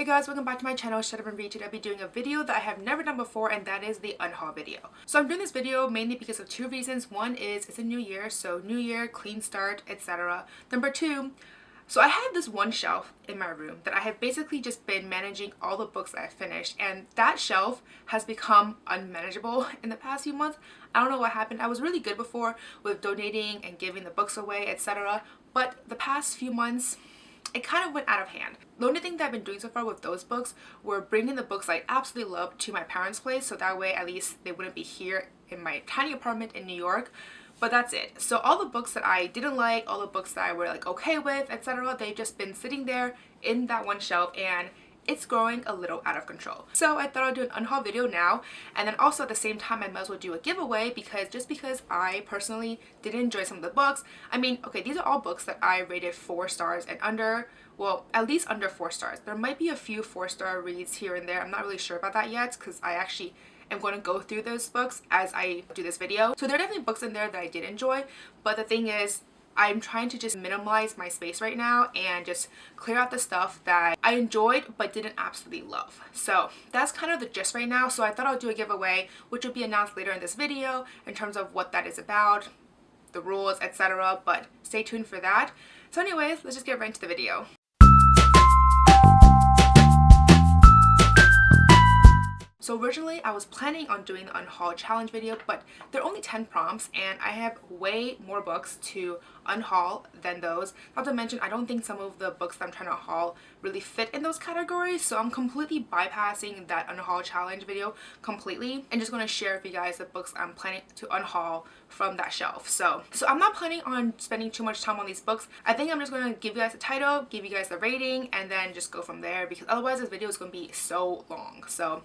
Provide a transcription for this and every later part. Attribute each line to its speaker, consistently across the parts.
Speaker 1: Hey guys, welcome back to my channel, Shut Up and Read. Today I'll be doing a video that I have never done before, and that is the unhaul video. So I'm doing this video mainly because of two reasons. One is it's a new year, so new year, clean start, etc. Number two, so I have this one shelf in my room that I have basically just been managing all the books that I've finished, and that shelf has become unmanageable in the past few months. I don't know what happened. I was really good before with donating and giving the books away, etc. But the past few months, it kind of went out of hand. The only thing that I've been doing so far with those books were bringing the books I absolutely love to my parents' place, so that way at least they wouldn't be here in my tiny apartment in New York. But that's it. So all the books that I didn't like, all the books that I were like okay with, etc., they've just been sitting there in that one shelf, and it's growing a little out of control. So I thought I'd do an unhaul video now, and then also at the same time I might as well do a giveaway, because just because I personally did enjoy some of the books, I mean, okay, these are all books that I rated 4 stars and under. Well, at least under 4 stars. There might be a few 4-star reads here and there. I'm not really sure about that yet, because I actually am going to go through those books as I do this video. So there are definitely books in there that I did enjoy, but the thing is, I'm trying to just minimize my space right now and just clear out the stuff that I enjoyed but didn't absolutely love. So that's kind of the gist right now. So I thought I'll do a giveaway, which will be announced later in this video in terms of what that is about, the rules, etc. But stay tuned for that. So anyways, let's just get right into the video. So originally I was planning on doing the unhaul challenge video, but there are only 10 prompts and I have way more books to unhaul than those. Not to mention, I don't think some of the books that I'm trying to haul really fit in those categories, so I'm completely bypassing that unhaul challenge video completely and just going to share with you guys the books I'm planning to unhaul from that shelf. So I'm not planning on spending too much time on these books. I think I'm just going to give you guys a title, give you guys the rating, and then just go from there, because otherwise this video is going to be so long. So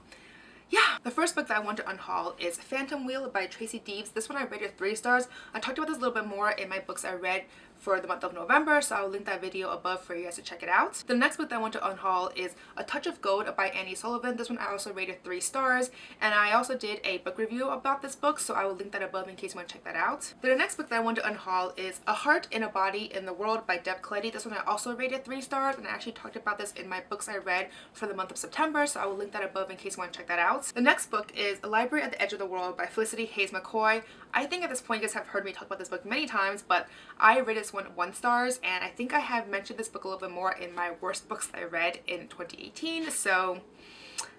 Speaker 1: yeah, the first book that I want to unhaul is Phantom Wheel by Tracy Deves. This one I rated 3 stars. I talked about this a little bit more in my books I read for the month of November, so I'll link that video above for you guys to check it out. The next book that I want to unhaul is A Touch of Gold by Annie Sullivan. This one I also rated 3 stars, and I also did a book review about this book, so I will link that above in case you want to check that out. Then the next book that I want to unhaul is A Heart in a Body in the World by Deb Coletti. This one I also rated 3 stars, and I actually talked about this in my books I read for the month of September, so I will link that above in case you want to check that out. The next book is A Library at the Edge of the World by Felicity Mccoy. I think at this point you guys have heard me talk about this book many times, but I rated this one 1 star, and I think I have mentioned this book a little bit more in my worst books that I read in 2018, so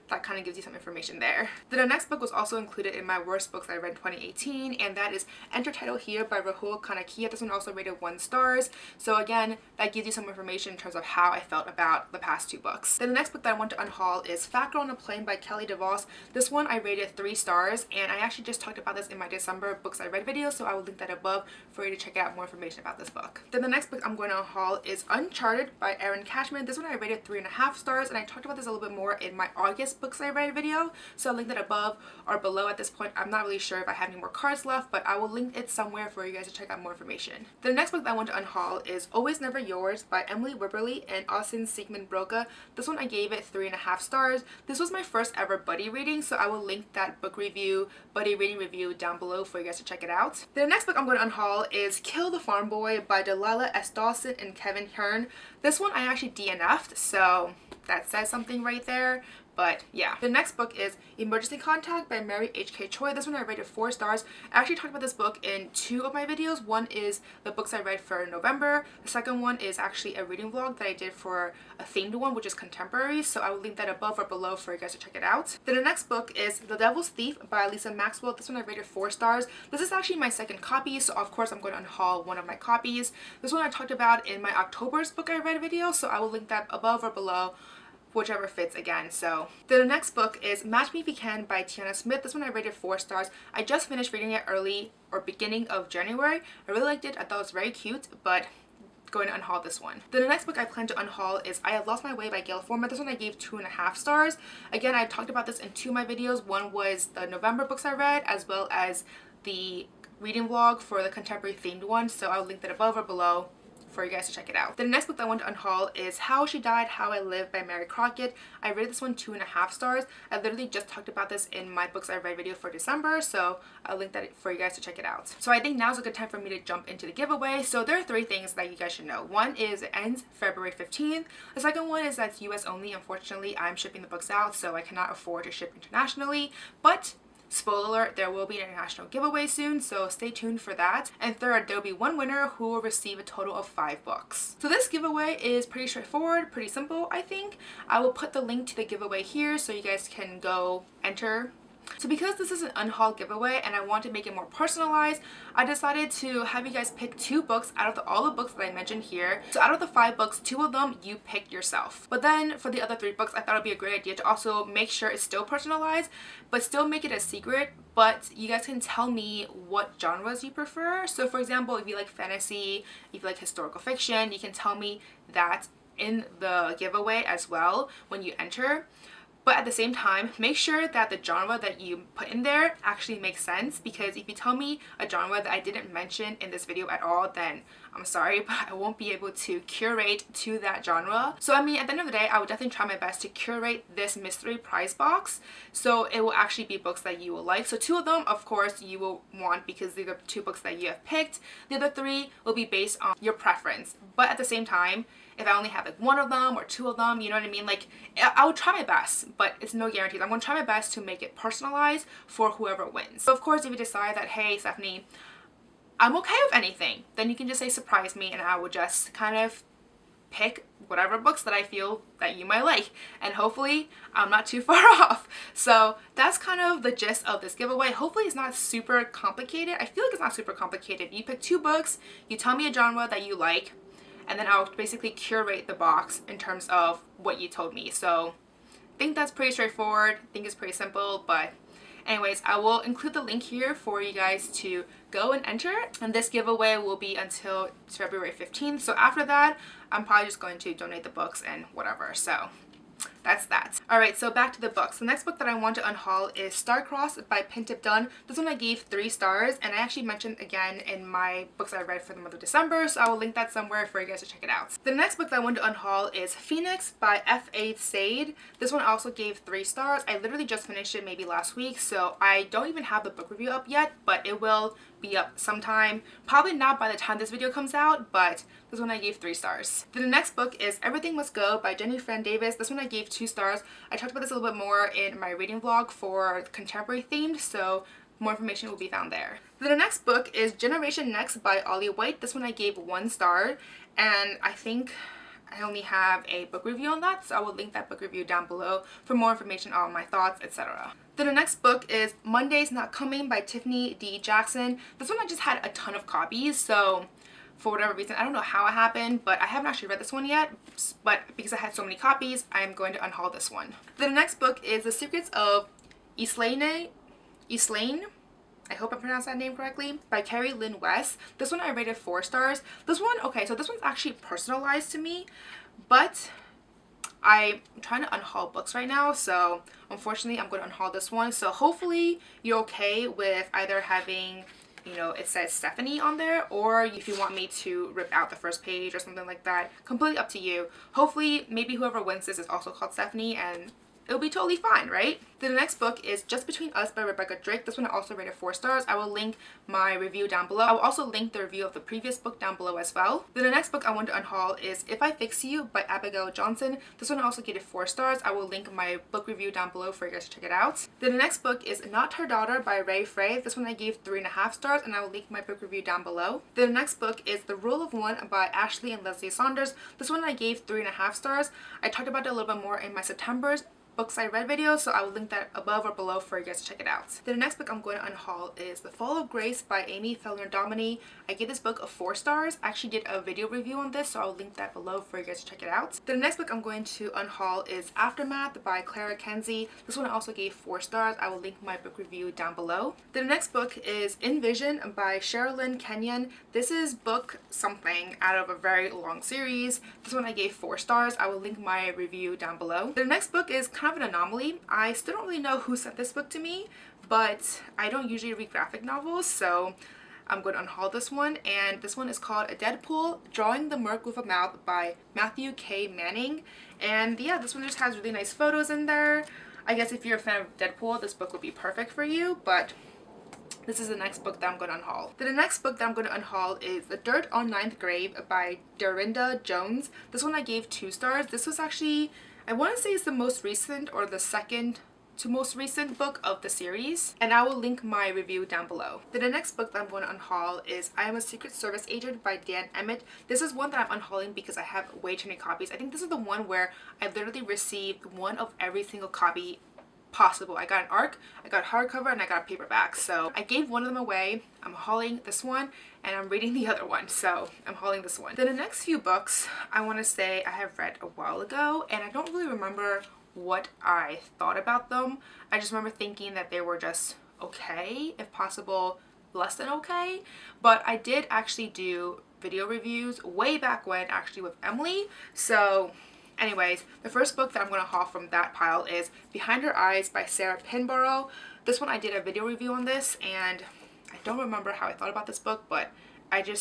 Speaker 1: that kind of gives you some information there. Then the next book was also included in my worst books I read in 2018, and that is Enter Title Here by Rahul Kanakia. This one also rated 1 star. So again, that gives you some information in terms of how I felt about the past 2 books. Then the next book that I want to unhaul is Fat Girl on a Plane by Kelly DeVos. This one I rated 3 stars, and I actually just talked about this in my December books I read video, so I will link that above for you to check out more information about this book. Then the next book I'm going to unhaul is Uncharted by Catchment. This one I rated 3.5 stars, and I talked about this a little bit more in my August books I read video, so I'll link that above or below at this point. I'm not really sure if I have any more cards left, but I will link it somewhere for you guys to check out more information. The next book that I want to unhaul is Always Never Yours by Emily Wibberley and Austin Siegmund Broca. This one I gave it 3.5 stars. This was my first ever buddy reading, so I will link that book review, buddy reading review down below for you guys to check it out. The next book I'm going to unhaul is Kill the Farm Boy by Delilah S. Dawson and Kevin Hearn. This one I actually DNF'd, so that says something right there. But yeah, the next book is Emergency Contact by Mary H.K. Choi. This one I rated 4 stars. I actually talked about this book in 2 of my videos. One is the books I read for November. The second one is actually a reading vlog that I did for a themed one, which is contemporary. So I will link that above or below for you guys to check it out. Then the next book is The Devil's Thief by Lisa Maxwell. This one I rated 4 stars. This is actually my second copy, so of course I'm going to unhaul one of my copies. This one I talked about in my October's book I read video, so I will link that above or below, whichever fits again. So then the next book is Mattamy, Pecan by Tiana Smith. This one I rated 4 stars. I just finished reading it early or beginning of January. I really liked it. I thought it was very cute, but going to unhaul this one. Then the next book I plan to unhaul is I Have Lost My Way by Gail Forman. This one I gave 2.5 stars. Again, I talked about this in 2 of my videos. One was the November books I read, as well as the reading vlog for the contemporary themed one, so I'll link that above or below for you guys to check it out. The next book that I want to unhaul is How She Died, How I Live by Mary Crockett. I rated this one 2.5 stars. I literally just talked about this in my books I read video for December, so I'll link that for you guys to check it out. So I think now's a good time for me to jump into the giveaway. So there are 3 things that you guys should know. One is it ends February 15th. The second one is that's US only. Unfortunately, I'm shipping the books out, so I cannot afford to ship internationally, but spoiler alert, there will be an international giveaway soon, so stay tuned for that. And third, there will be one winner who will receive a total of 5 books. So this giveaway is pretty straightforward, pretty simple, I think. I will put the link to the giveaway here so you guys can go enter. So because this is an unhaul giveaway and I want to make it more personalized, I decided to have you guys pick 2 books out of all the books that I mentioned here. So out of the 5 books, 2 of them you picked yourself. But then for the other 3 books, I thought it would be a great idea to also make sure it's still personalized, but still make it a secret. But you guys can tell me what genres you prefer. So for example, if you like fantasy, if you like historical fiction, you can tell me that in the giveaway as well when you enter. But at the same time, make sure that the genre that you put in there actually makes sense, because if you tell me a genre that I didn't mention in this video at all, then I'm sorry, but I won't be able to curate to that genre. So I mean, at the end of the day, I would definitely try my best to curate this mystery prize box so it will actually be books that you will like. So 2 of them, of course, you will want because these are 2 books that you have picked. The other 3 will be based on your preference. But at the same time, if I only have like 1 of them or 2 of them, you know what I mean? Like, I would try my best, but it's no guarantees. I'm going to try my best to make it personalized for whoever wins. So of course, if you decide that, hey, Stephanie, I'm okay with anything, then you can just say surprise me and I will just kind of pick whatever books that I feel that you might like, and hopefully I'm not too far off. So that's kind of the gist of this giveaway. Hopefully it's not super complicated. I feel like it's not super complicated. You pick 2 books, you tell me a genre that you like, and then I'll basically curate the box in terms of what you told me. So I think that's pretty straightforward. I think it's pretty simple, but anyways, I will include the link here for you guys to go and enter. And this giveaway will be until February 15th. So after that, I'm probably just going to donate the books and whatever. So that's that. Alright, so back to the books. The next book that I want to unhaul is Star-Crossed by Pintip Dunn. This one I gave 3 stars, and I actually mentioned again in my books I read for the month of December, so I will link that somewhere for you guys to check it out. The next book that I want to unhaul is Phoenix by F.A. Sade. This one I also gave 3 stars. I literally just finished it maybe last week, so I don't even have the book review up yet, but it will be up sometime. Probably not by the time this video comes out, but this one I gave 3 stars. Then the next book is Everything Must Go by Jenny Fran Davis. This one I gave 2 stars. I talked about this a little bit more in my reading vlog for contemporary themed, so more information will be found there. Then the next book is Generation Next by Alia White. This one I gave 1 star, and I think I only have a book review on that, so I will link that book review down below for more information on my thoughts, etc. Then the next book is Monday's Not Coming by Tiffany D. Jackson. This one I just had a ton of copies, so for whatever reason, I don't know how it happened, but I haven't actually read this one yet, but because I had so many copies, I am going to unhaul this one. Then the next book is The Secrets of Islane, I hope I pronounced that name correctly, by Carrie Lynn West. This one I rated 4 stars. This one, okay, so this one's actually personalized to me, but I'm trying to unhaul books right now, so unfortunately I'm going to unhaul this one. So hopefully you're okay with either having, you know, it says Stephanie on there, or if you want me to rip out the first page or something like that, completely up to you. Hopefully maybe whoever wins this is also called Stephanie and it'll be totally fine, right? Then the next book is Just Between Us by Rebecca Drake. This one I also rated 4 stars. I will link my review down below. I will also link the review of the previous book down below as well. Then the next book I want to unhaul is If I Fix You by Abigail Johnson. This one I also gave it 4 stars. I will link my book review down below for you guys to check it out. Then the next book is Not Her Daughter by Ray Frey. This one I gave 3.5 stars, and I will link my book review down below. Then the next book is The Rule of One by Ashley and Leslie Saunders. This one I gave 3.5 stars. I talked about it a little bit more in my September's books I read video, so I will link that above or below for you guys to check it out. Then the next book I'm going to unhaul is The Fall of Grace by Amy Fellner Dominy. I gave this book a 4 stars. I actually did a video review on this, so I'll link that below for you guys to check it out. Then the next book I'm going to unhaul is Aftermath by Clara Kenzie. This one I also gave 4 stars. I will link my book review down below. Then the next book is Envisioned by Sherrilyn Kenyon. This is book something out of a very long series. This one I gave 4 stars. I will link my review down below. The next book is kind of an anomaly. I still don't really know who sent this book to me, but I don't usually read graphic novels, so I'm going to unhaul this one, and this one is called A Deadpool Drawing the Merc with a Mouth by Matthew K. Manning. And yeah, this one just has really nice photos in there. I guess if you're a fan of Deadpool, this book would be perfect for you, but this is the next book that I'm going to unhaul. Then the next book that I'm going to unhaul is The Dirt on Ninth Grave by Dorinda Jones. This one I gave 2 stars. This was actually, I want to say it's the most recent or the second to most recent book of the series, and I will link my review down below. Then the next book that I'm going to unhaul is I Am a Secret Service Agent by Dan Emmett. This is one that I'm unhauling because I have way too many copies. I think this is the one where I literally received one of every single copy possible. I got an ARC, I got a hardcover, and I got a paperback. So I gave one of them away. I'm hauling this one, and I'm reading the other one. So I'm hauling this one. Then the next few books I want to say I have read a while ago, and I don't really remember what I thought about them. I just remember thinking that they were just okay, if possible less than okay. But I did actually do video reviews way back when, actually with Emily. So anyways, the first book that I'm going to haul from that pile is Behind Her Eyes by Sarah Pinborough. This one I did a video review on this, and I don't remember how I thought about this book, but I don't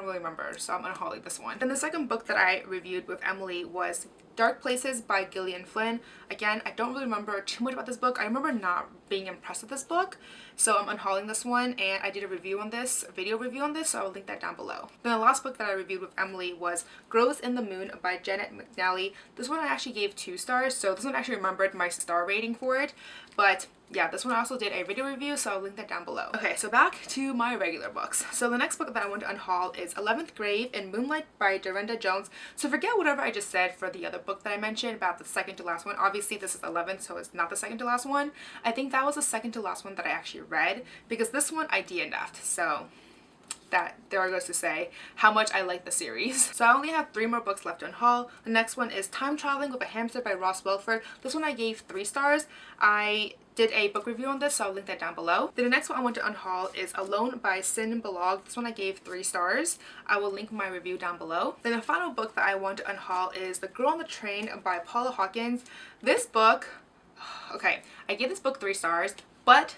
Speaker 1: really remember, so I'm unhauling this one. Then the second book that I reviewed with Emily was Dark Places by Gillian Flynn. Again, I don't really remember too much about this book. I remember not being impressed with this book, so I'm unhauling this one, and I did a review on this, a video review on this, so I'll link that down below. Then the last book that I reviewed with Emily was Grows in the Moon by Janet McNally. This one I actually gave 2 stars, so this one actually remembered my star rating for it, but yeah, this one I also did a video review, so I'll link that down below. Okay, so back to my regular books. So the next book that I want to unhaul is 11th Grave in Moonlight by Dorinda Jones. So forget whatever I just said for the other book that I mentioned about the second to last one. Obviously this is 11th, so it's not the second to last one. I think that was the second to last one that I actually read, because this one I DNF'd, so that there goes to say how much I like the series. So I only have 3 more books left to unhaul. The next one is Time Traveling with a Hamster by Ross Welford. This one I gave 3 stars. I did a book review on this, so I'll link that down below. Then the next one I want to unhaul is Alone by Sin Balog. This one I gave 3 stars. I will link my review down below. Then the final book that I want to unhaul is The Girl on the Train by Paula Hawkins. This book, okay, I gave this book 3 stars, but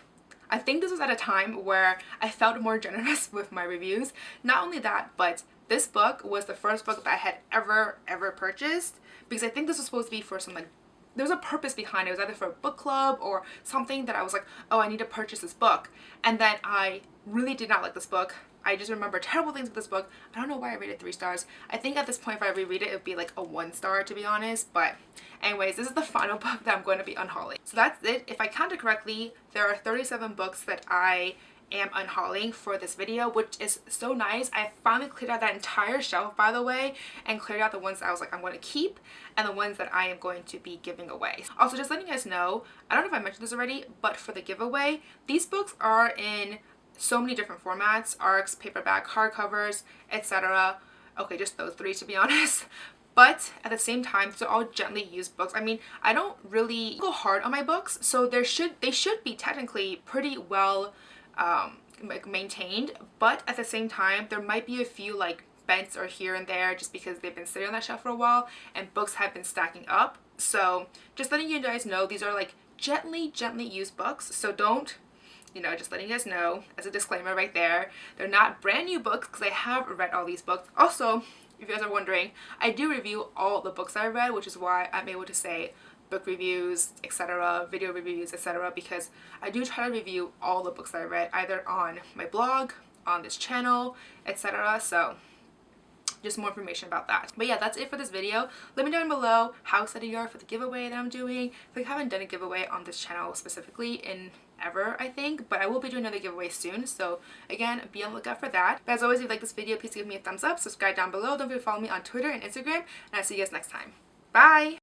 Speaker 1: I think this was at a time where I felt more generous with my reviews. Not only that, but this book was the first book that I had ever purchased, because I think this was supposed to be for some, like, there was a purpose behind it. It was either for a book club or something that I was like, oh, I need to purchase this book. And then I really did not like this book. I just remember terrible things with this book. I don't know why I rated 3 stars. I think at this point, if I reread it, it would be like a 1 star, to be honest. But anyways, this is the final book that I'm going to be unhauling. So that's it. If I counted correctly, there are 37 books that I am unhauling for this video, which is so nice. I finally cleared out that entire shelf, by the way, and cleared out the ones that I was like, I'm going to keep, and the ones that I am going to be giving away. Also, just letting you guys know, I don't know if I mentioned this already, but for the giveaway, these books are in so many different formats: ARCs, paperback, hardcovers, etc. Okay, just those 3 to be honest. But at the same time, they're all gently used books. I mean, I don't really go hard on my books, so they should be technically pretty well maintained, but at the same time there might be a few like bents or here and there just because they've been sitting on that shelf for a while and books have been stacking up. So just letting you guys know, these are like gently used books, so don't, you know, just letting you guys know as a disclaimer right there, they're not brand new books because I have read all these books. Also, if you guys are wondering, I do review all the books I read, which is why I'm able to say book reviews, etc., video reviews, etc., because I do try to review all the books that I read, either on my blog, on this channel, etc. So just more information about that. But yeah, that's it for this video. Let me know down below how excited you are for the giveaway that I'm doing. I haven't done a giveaway on this channel specifically in ever, I think, but I will be doing another giveaway soon, so again, be on the lookout for that. But as always, if you like this video, please give me a thumbs up, subscribe down below, don't forget to follow me on Twitter and Instagram, and I'll see you guys next time. Bye!